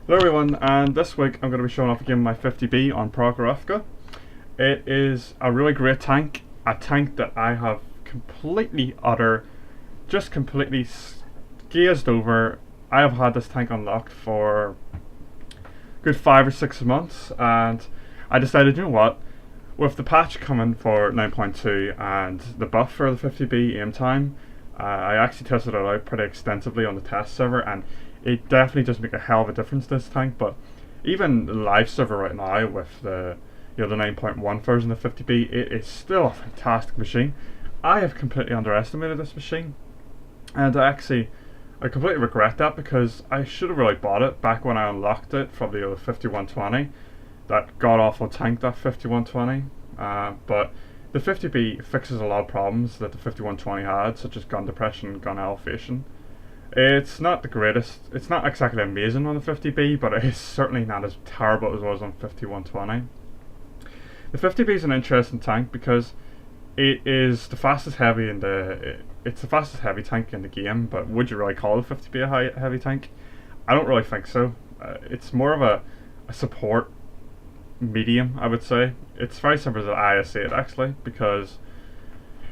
Hello everyone, and this week I'm going to be showing off again my 50B on Prografka. It is a really great tank, a tank that I have just completely gazed over. I have had this tank unlocked for a good 5 or 6 months, and I decided, you know what, with the patch coming for 9.2 and the buff for the 50B aim time, I actually tested it out pretty extensively on the test server, and it definitely does make a hell of a difference to this tank. But even the live server right now with the the 9.1 version of 50B, it is still a fantastic machine. I have completely underestimated this machine, and I completely regret that, because I should have really bought it back when I unlocked it from the 5120, that god awful tank, that 5120. But the 50B fixes a lot of problems that the 5120 had, such as gun depression, gun elevation. It's not the greatest, it's not exactly amazing on the 50B, but it is certainly not as terrible as it was on 5120. The 50B is an interesting tank because it is the fastest heavy it's the fastest heavy tank in the game, but would you really call the 50B a heavy tank? I don't really think so. It's more of a support medium, I would say. It's very similar to the IS-8 actually, because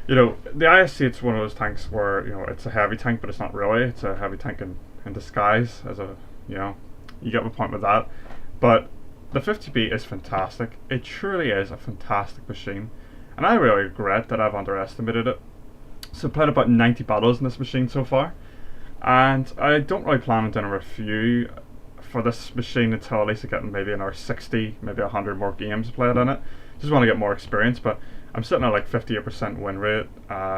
the IS-8's one of those tanks where, it's a heavy tank, but it's not really. It's a heavy tank in disguise, you get my point with that. But the 50B is fantastic. It truly is a fantastic machine, and I really regret that I've underestimated it. So I've played about 90 battles in this machine so far, and I don't really plan on doing a review for this machine until at least I get maybe another 60, maybe 100 more games played on it. Just want to get more experience, but I'm sitting at like 58% win rate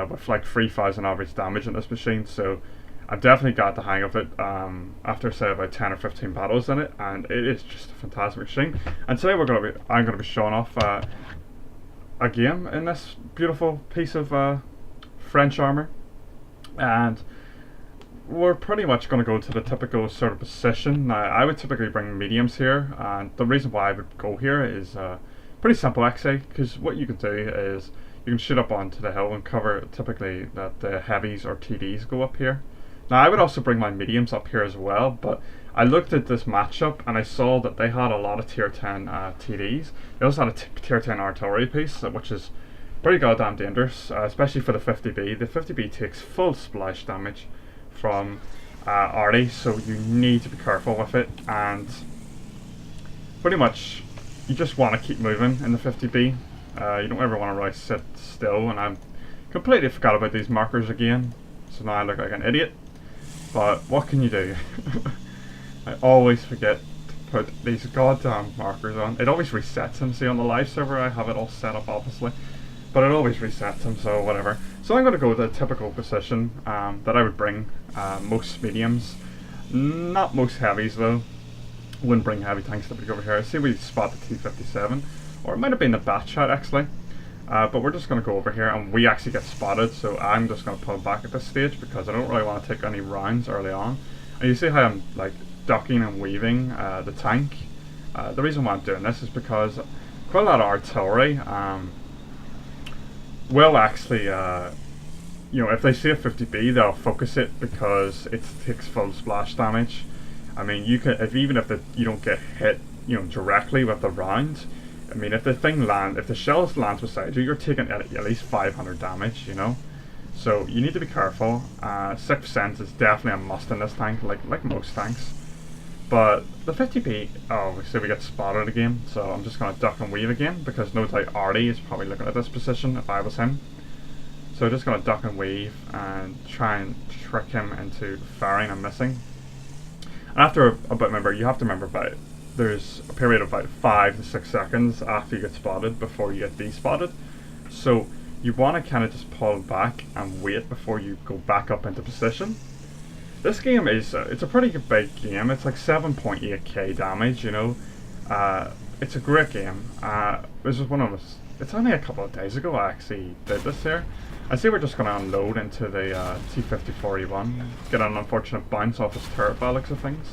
with like 3,000 average damage in this machine, so I've definitely got the hang of it after say about 10 or 15 battles in it, and it is just a fantastic machine. And today I'm going to be showing off a game in this beautiful piece of French armor, and we're pretty much going to go to the typical sort of position. Now, I would typically bring mediums here, and the reason why I would go here is pretty simple actually, because what you can do is you can shoot up onto the hill and cover typically that the heavies or TDs go up here. Now I would also bring my mediums up here as well, but I looked at this matchup and I saw that they had a lot of tier 10 TDs. They also had a tier 10 artillery piece, which is pretty goddamn dangerous, especially for the 50B. The 50B takes full splash damage from arty, so you need to be careful with it, and pretty much you just want to keep moving in the 50B. You don't ever want to really sit still, and I completely forgot about these markers again, so now I look like an idiot. But what can you do? I always forget to put these goddamn markers on. It always resets them. See, on the live server I have it all set up obviously, but it always resets them, so whatever. So I'm going to go with the typical position that I would bring most mediums, not most heavies though. Wouldn't bring heavy tanks typically over here. I see we spot the T-57, or it might have been the bat shot actually, but we're just going to go over here and we actually get spotted, so I'm just going to pull back at this stage because I don't really want to take any rounds early on. And you see how I'm like ducking and weaving the tank. The reason why I'm doing this is because quite a lot of artillery will actually if they see a 50B, they'll focus it because it takes full splash damage. I mean, you can, even if you don't get hit, directly with the round. I mean, if the shells lands beside you, you're taking at least 500 damage. So you need to be careful. Sixth sense is definitely a must in this tank, like most tanks. But the 50B, oh, we get spotted again. So I'm just gonna duck and weave again because no doubt Artie is probably looking at this position if I was him. So just gonna duck and weave and try and trick him into firing and missing. After remember, you have to remember there's a period of about 5 to 6 seconds after you get spotted before you get despotted. So you want to kind of just pull back and wait before you go back up into position. This game is it's a pretty big game. It's like 7.8k damage. It's a great game. This is one of us. It's only a couple of days ago I actually did this here. I see we're just going to unload into the T-5041, get an unfortunate bounce off his turret by the looks of things.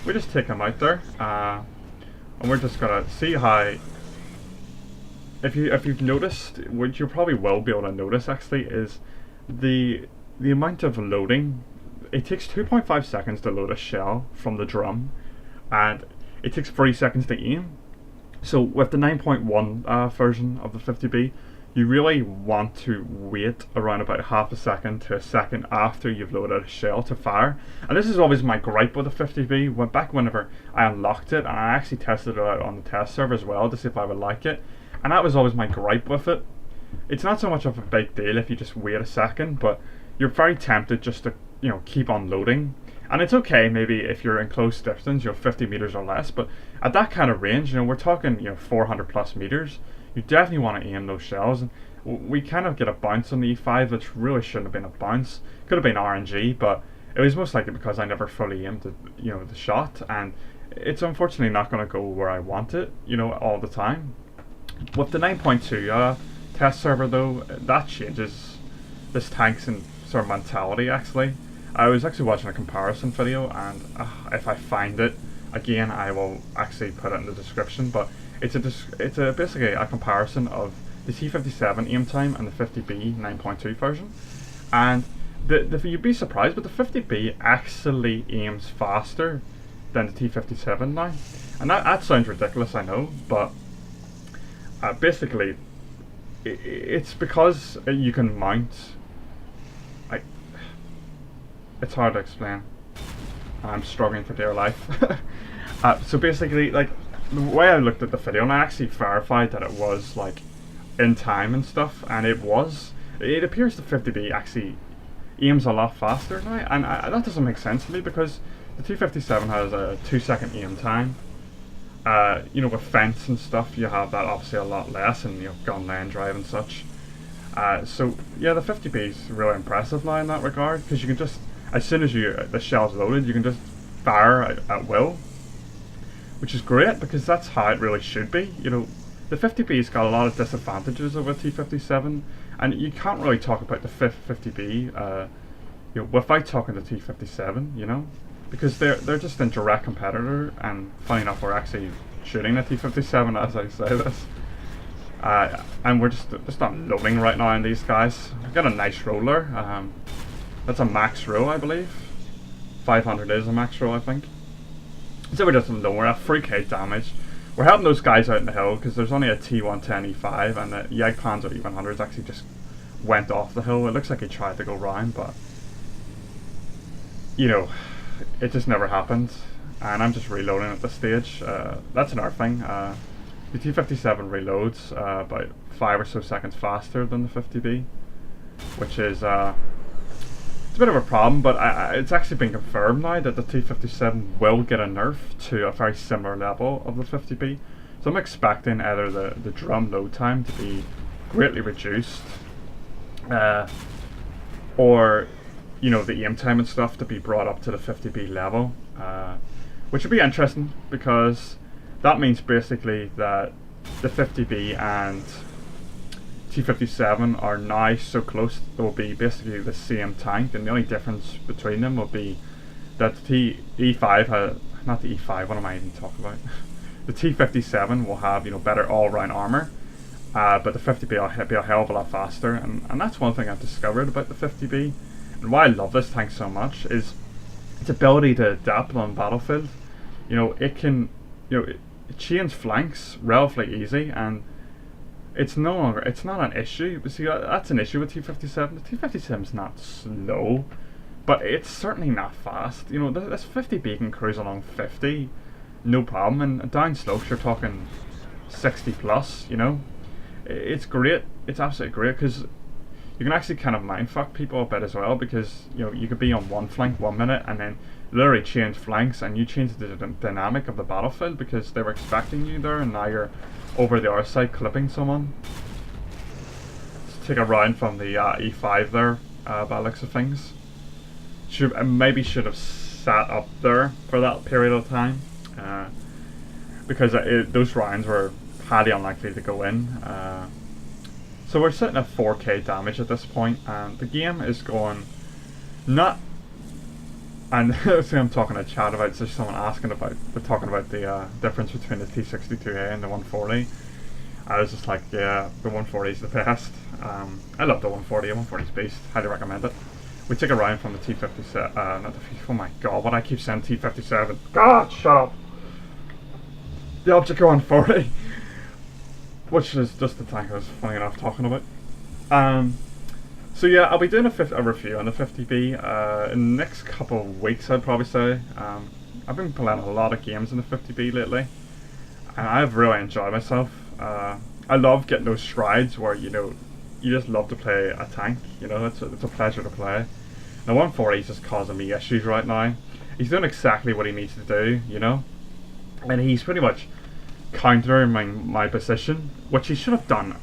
We just take him out there, and we're just going to see how, if you've noticed, what you probably will be able to notice actually, is the amount of loading. It takes 2.5 seconds to load a shell from the drum, and it takes 30 seconds to aim. So with the 9.1 version of the 50B, you really want to wait around about half a second to a second after you've loaded a shell to fire. And this is always my gripe with the 50B. Back whenever I unlocked it, and I actually tested it out on the test server as well to see if I would like it, and that was always my gripe with it. It's not so much of a big deal if you just wait a second, but you're very tempted just to keep on loading. And it's okay maybe if you're in close distance, 50 meters or less, but at that kind of range, we're talking 400 plus meters. You definitely want to aim those shells, and we kind of get a bounce on the E5, which really shouldn't have been a bounce. Could have been RNG, but it was most likely because I never fully aimed the shot, and it's unfortunately not going to go where I want it, all the time. With the 9.2 test server though, that changes this tank's and sort of mentality actually. I was actually watching a comparison video, and if I find it again, I will actually put it in the description. But it's basically a comparison of the T57 aim time and the 50B 9.2 version, and you'd be surprised, but the 50B actually aims faster than the T57 now, and that sounds ridiculous, I know, but basically it's because you can mount. It's hard to explain. I'm struggling for dear life. So basically, like, the way I looked at the video, and I actually verified that it was like in time and stuff, and it was. It appears the 50B actually aims a lot faster now, and that doesn't make sense to me because the T57 has a 2-second aim time. With fence and stuff, you have that obviously a lot less, and gun lane drive and such. So yeah, the 50B is really impressive now in that regard, because you can just, as soon as the shell's loaded, you can just fire at will, which is great because that's how it really should be. The 50B's got a lot of disadvantages over T57, and you can't really talk about the 50B without talking to T57, because they're just a direct competitor. And funny enough, we're actually shooting a T57 as I say this, and we're just not loading right now on these guys. We've got a nice roller. That's a max roll, I believe. 500 is a max roll, I think. So we're just lower at 3k damage. We're helping those guys out in the hill because there's only a T110 E5, and the Jagdpanzer E100s actually just went off the hill. It looks like he tried to go round, but it just never happened. And I'm just reloading at this stage. That's another thing. The T57 reloads about 5 or so seconds faster than the 50B, which is it's a bit of a problem, but it's actually been confirmed now that the T57 will get a nerf to a very similar level of the 50B. So I'm expecting either the drum load time to be greatly reduced, or the aim time and stuff to be brought up to the 50B level, which would be interesting because that means basically that the 50B and T57 are now so close they will be basically the same tank, and the only difference between them will be that the E5 has, not the E5, what am I even talking about? The T57 will have better all-round armor, but the 50B will be a hell of a lot faster, and that's one thing I've discovered about the 50B, and why I love this tank so much is its ability to adapt on battlefield. It can it change flanks relatively easy, and it's not an issue. But see, that's an issue with T57. The T57's not slow, but it's certainly not fast. This 50B can cruise along 50, no problem, and down slopes you're talking 60 plus. It's great. It's absolutely great because you can actually kind of mindfuck people a bit as well, because you could be on one flank 1 minute and then literally change flanks, and you change the dynamic of the battlefield because they were expecting you there, and now you're over the other side clipping someone. Let's take a round from the E5 there, by the looks of things. Maybe should have sat up there for that period of time, because those rounds were highly unlikely to go in. So we're sitting at 4k damage at this point, and the game is going not. And see, I'm talking to chat about, so someone asking about, they're talking about the difference between the T62A and the 140. I was just like, yeah, the 140 is the best. I love the 140. 140's beast. Highly recommend it. We take a round from the T57. Not the. Oh my god, what I keep saying T57. God, shut up. the Object 140, which is just the tank I was funny enough talking about. So yeah, I'll be doing a review on the 50B in the next couple of weeks, I'd probably say. I've been playing a lot of games in the 50B lately, and I've really enjoyed myself. I love getting those strides where, you know, you just love to play a tank, you know, it's a pleasure to play. Now 140 is just causing me issues right now. He's doing exactly what he needs to do, you know, and he's pretty much countering my position, which he should have done.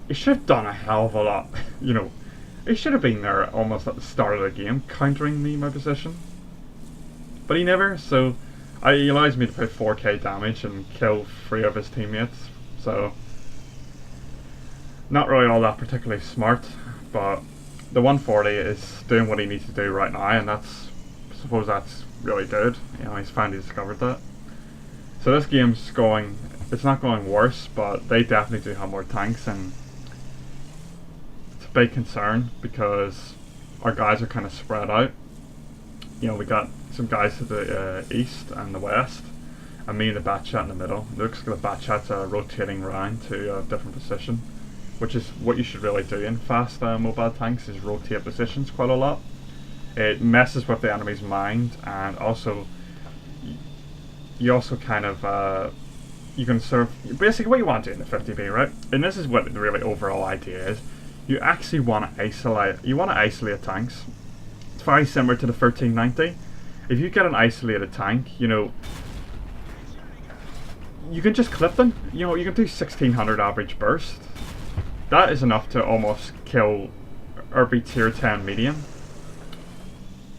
He should have done a hell of a lot, you know. He should have been there almost at the start of the game, countering my position. But he never, so he allows me to put 4k damage and kill 3 of his teammates, so not really all that particularly smart, but the 140 is doing what he needs to do right now, and I suppose that's really good. You know, he's finally discovered that. So this game's going, it's not going worse, but they definitely do have more tanks, and it's a big concern because our guys are kind of spread out. You know, we got some guys to the east and the west, and me and the Batchat in the middle. It looks like the Batchat's rotating around to a different position, which is what you should really do in fast mobile tanks, is rotate positions quite a lot. It messes with the enemy's mind, and also you also kind of you can serve basically what you want to do in the 50B, right? And this is what the really overall idea is. You actually want to isolate tanks. It's very similar to the 1390. If you get an isolated tank, you know, you can just clip them. You know, you can do 1600 average burst. That is enough to almost kill every tier 10 medium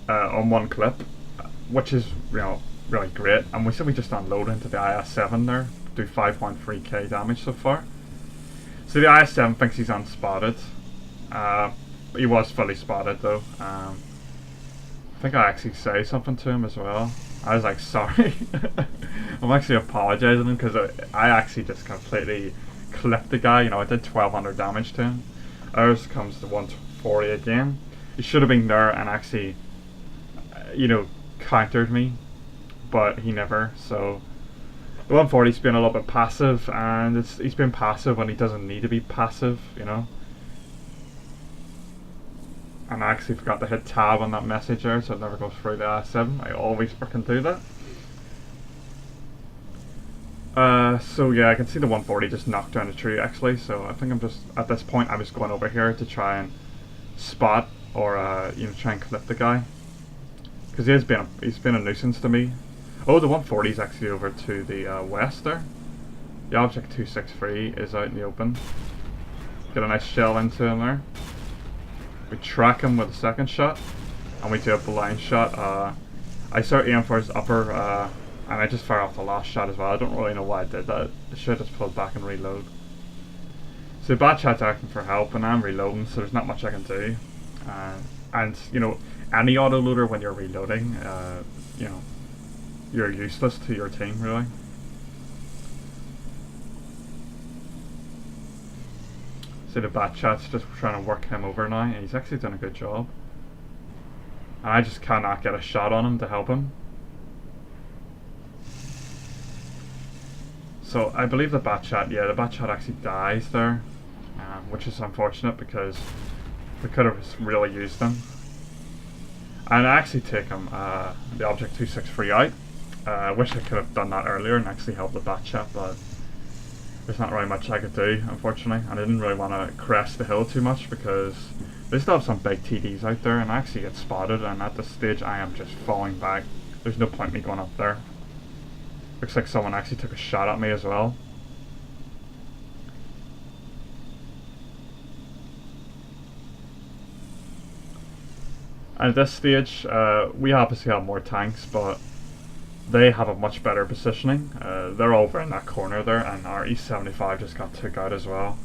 on one clip, which is, you know, really great. And we just unload into the IS-7 there, do 5.3k damage so far. So the IS-7 thinks he's unspotted. He was fully spotted though. I think I actually say something to him as well. I was like, sorry. I'm actually apologizing to him because I actually just completely clipped the guy. You know, I did 1200 damage to him. Ours comes to 140 again. He should have been there and actually, you know, countered me, but he never. So the 140's been a little bit passive, and he's been passive when he doesn't need to be passive, you know. And I actually forgot to hit tab on that message there, so it never goes through the IS-7. I always freaking do that. So yeah, I can see the 140 just knocked down a tree actually, so I think I'm just, at this point I was going over here to try and spot or you know, try and clip the guy. Because he's been a nuisance to me. Oh, the 140 is actually over to the west there. The Object 263 is out in the open. Get a nice shell into him there. We track him with a second shot, and we do a blind shot. I start aiming for his upper, and I just fire off the last shot as well. I don't really know why I did that. I should have just pulled back and reload. So Batchat's asking for help, and I'm reloading, so there's not much I can do. And you know, any autoloader when you're reloading, you know, you're useless to your team really. So the Batchat's just trying to work him over now, and he's actually done a good job. And I just cannot get a shot on him to help him. So I believe the Batchat, yeah, the Batchat actually dies there, which is unfortunate because we could have really used him. And I actually take him, the Object 263 out. I wish I could have done that earlier and actually helped the Batchat, but there's not really much I could do, unfortunately. And I didn't really want to crest the hill too much because they still have some big TDs out there, and I actually get spotted, and at this stage I am just falling back. There's no point in me going up there. Looks like someone actually took a shot at me as well. And at this stage, we obviously have more tanks, but they have a much better positioning. They're over in that corner there, and our E75 just got took out as well.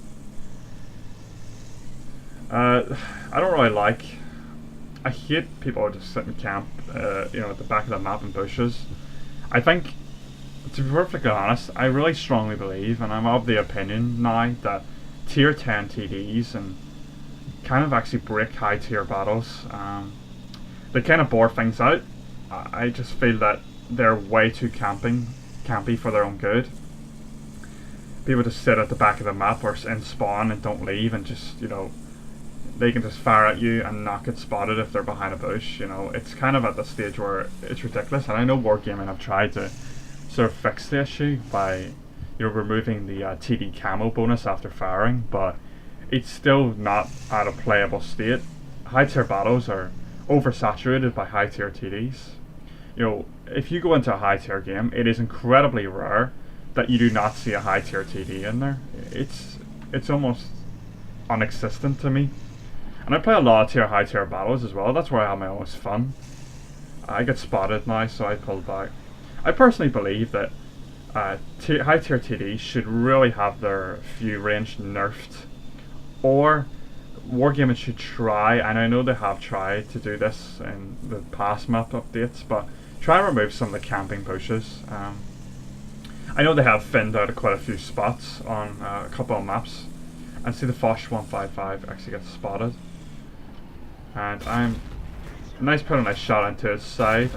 I don't really like. I hate people who just sit in camp, you know, at the back of the map in bushes. I think, to be perfectly honest, I really strongly believe, and I'm of the opinion now, that tier 10 TDs and kind of actually break high tier battles. They kind of bore things out. I just feel that they're way too camping campy for their own good. People just sit at the back of the map or in spawn and don't leave, and just, they can just fire at you and not get spotted if they're behind a bush. It's kind of at the stage where it's ridiculous. And I know Wargaming have tried to sort of fix the issue by removing the TD camo bonus after firing, but it's still not at a playable state. High tier battles are oversaturated by high tier TDs. If you go into a high tier game, it is incredibly rare that you do not see a high tier TD in there. It's almost non-existent to me. And I play a lot of high tier battles as well. That's where I have my most fun. I get spotted now, so I pull back. I personally believe that high tier TDs should really have their view range nerfed, or Wargaming should try, and I know they have tried to do this in the past map updates, but try and remove some of the camping bushes. I know they have thinned out quite a few spots on a couple of maps, and see the Foch 155 actually gets spotted, and put a nice shot into his side.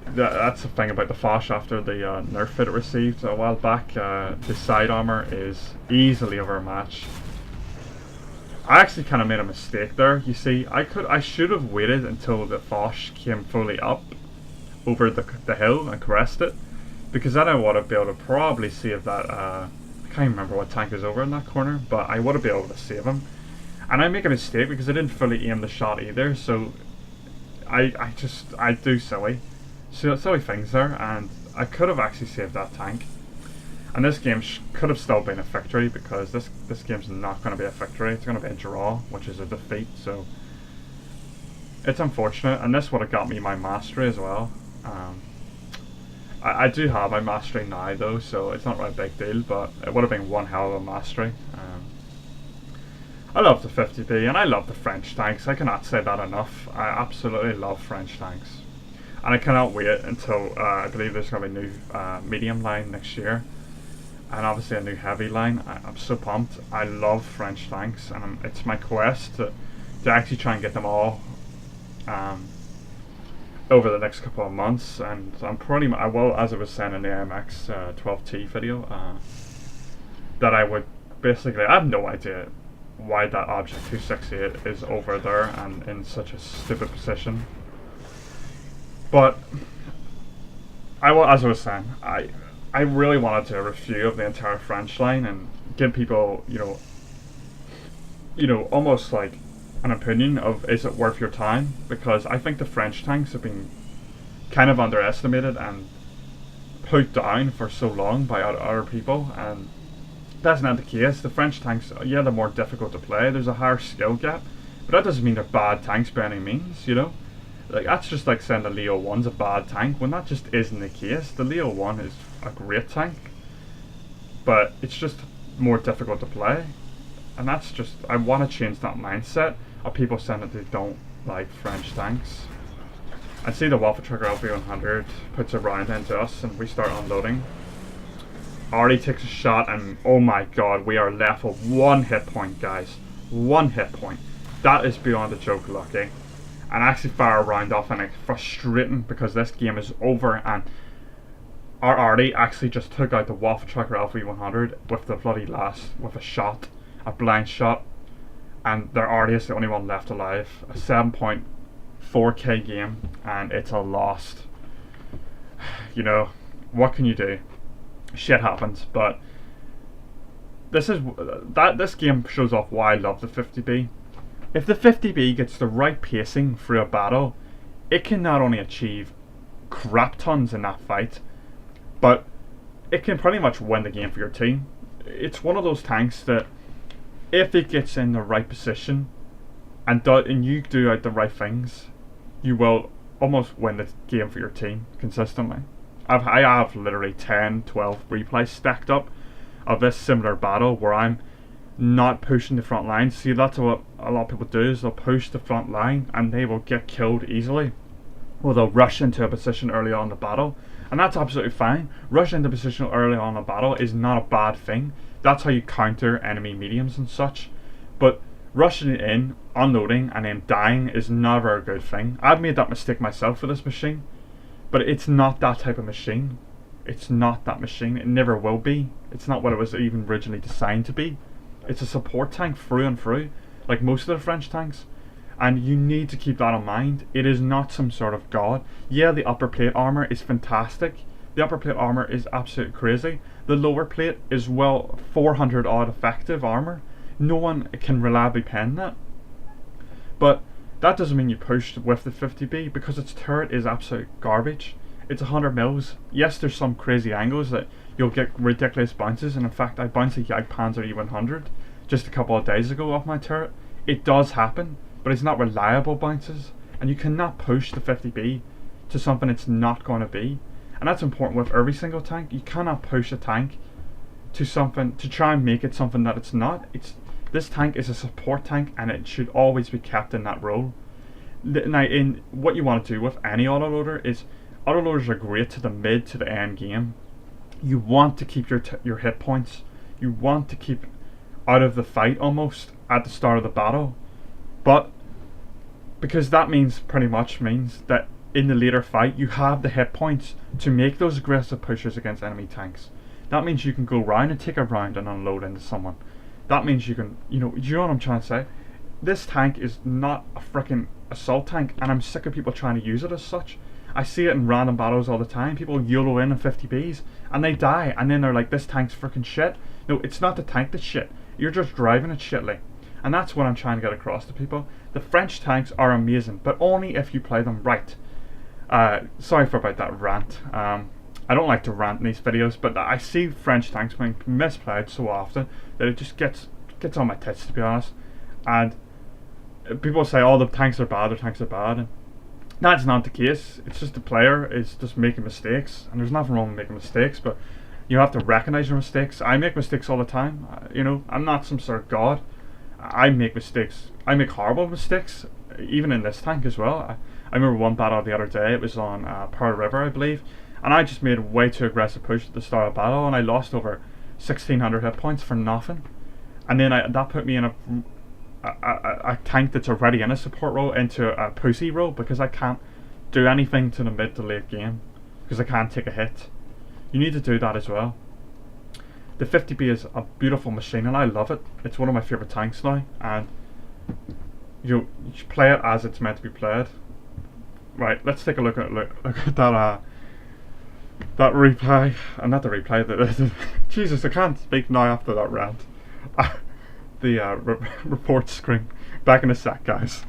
That's the thing about the Foch after the nerf it received a while back. The side armor is easily overmatched. I actually kind of made a mistake there. You see, I should have waited until the Foch came fully up over the hill and caressed it, because then I would have been able to probably save that. I can't remember what tank is over in that corner, but I would have been able to save him. And I make a mistake because I didn't fully aim the shot either, so I do silly things there, and I could have actually saved that tank. And this game could have still been a victory, because this game's not going to be a victory. It's going to be a draw, which is a defeat. So it's unfortunate, and this would have got me my mastery as well. I do have my mastery now though, so it's not really a big deal, but it would have been one hell of a mastery. I love the 50p, and I love the French tanks. I cannot say that enough. I absolutely love French tanks. And I cannot wait until, I believe there's going to be a new medium line next year, and obviously a new heavy line. I'm so pumped. I love French tanks, and it's my quest to actually try and get them all over the next couple of months. And I'm pretty much, as I was saying in the AMX 12T video, that I would basically, I have no idea why that Object 268 is over there and in such a stupid position. But as I was saying, I really wanted to review of the entire French line and give people, almost like an opinion of, is it worth your time? Because I think the French tanks have been kind of underestimated and put down for so long by other people, and that's not the case. The French tanks, yeah, they're more difficult to play. There's a higher skill gap, but that doesn't mean they're bad tanks by any means, Like, that's just like saying the Leo 1's a bad tank, when that just isn't the case. The Leo 1 is a great tank, but it's just more difficult to play. And that's just, I want to change that mindset of people saying that they don't like French tanks. I see the Waffle Trucker LB100 puts a round into us and we start unloading. Already takes a shot, and oh my god, we are left with 1 hit point, guys. 1 hit point. That is beyond a joke lucky. And actually fire a round off, and it's frustrating because this game is over, and our Artie actually just took out the Waffle Trucker LV100 with the bloody with a shot, a blind shot, and their Artie is the only one left alive. A 7.4k game, and it's a lost. What can you do? Shit happens, but this game shows off why I love the 50B. If the 50B gets the right pacing through a battle, it can not only achieve crap tons in that fight, but it can pretty much win the game for your team. It's one of those tanks that, if it gets in the right position and you do out the right things, you will almost win the game for your team consistently. I have literally 10, 12 replays stacked up of this similar battle where I'm not pushing the front line. See, that's what a lot of people do, is they'll push the front line and they will get killed easily. Or they'll rush into a position early on in the battle, and that's absolutely fine. Rushing into a position early on in the battle is not a bad thing. That's how you counter enemy mediums and such. But rushing it in, unloading, and then dying is never a good thing. I've made that mistake myself with this machine, but it's not that type of machine. It's not that machine. It never will be. It's not what it was even originally designed to be. It's a support tank through and through, like most of the French tanks. And you need to keep that in mind. It is not some sort of god. Yeah, the upper plate armor is fantastic. The upper plate armor is absolutely crazy. The lower plate is, well, 400 odd effective armor. No one can reliably pen that. But that doesn't mean you push with the 50B, because its turret is absolute garbage. It's 100 mils. Yes, there's some crazy angles that you'll get ridiculous bounces, and in fact I bounced a Jagdpanzer E100 just a couple of days ago off my turret. It does happen, but it's not reliable bounces, and you cannot push the 50B to something it's not going to be. And that's important with every single tank. You cannot push a tank to something to try and make it something that it's not. This tank is a support tank, and it should always be kept in that role. Now, in what you want to do with any autoloader is, autoloaders are great to the mid to the end game. You want to keep your hit points. You want to keep out of the fight almost at the start of the battle, but because that pretty much means that in the later fight you have the hit points to make those aggressive pushes against enemy tanks. That means you can go round and take a round and unload into someone. That means you can, do you know what I'm trying to say? This tank is not a freaking assault tank, and I'm sick of people trying to use it as such. I see it in random battles all the time. People YOLO in 50Bs and they die, and then they're like, this tank's freaking shit. No, it's not the tank that's shit. You're just driving it shitly. And that's what I'm trying to get across to people. The French tanks are amazing, but only if you play them right. Sorry for about that rant. I don't like to rant in these videos, but I see French tanks being misplayed so often that it just gets on my tits, to be honest. And people say, oh, the tanks are bad, and that's not the case. It's just the player is just making mistakes, and there's nothing wrong with making mistakes, but you have to recognize your mistakes. I make mistakes all the time. I'm not some sort of god. I make mistakes. I make horrible mistakes, even in this tank as well. I remember one battle the other day. It was on Pearl River, I believe, and I just made a way too aggressive push at the start of the battle, and I lost over 1,600 hit points for nothing. And then that put me in a tank that's already in a support role into a pussy role, because I can't do anything to the mid to late game because I can't take a hit. You need to do that as well. The 50B is a beautiful machine, and I love it. It's one of my favourite tanks now, and you play it as it's meant to be played. Right, let's take a look at that replay, and not the replay. Jesus, I can't speak now after that rant. The report screen. Back in a sec, guys.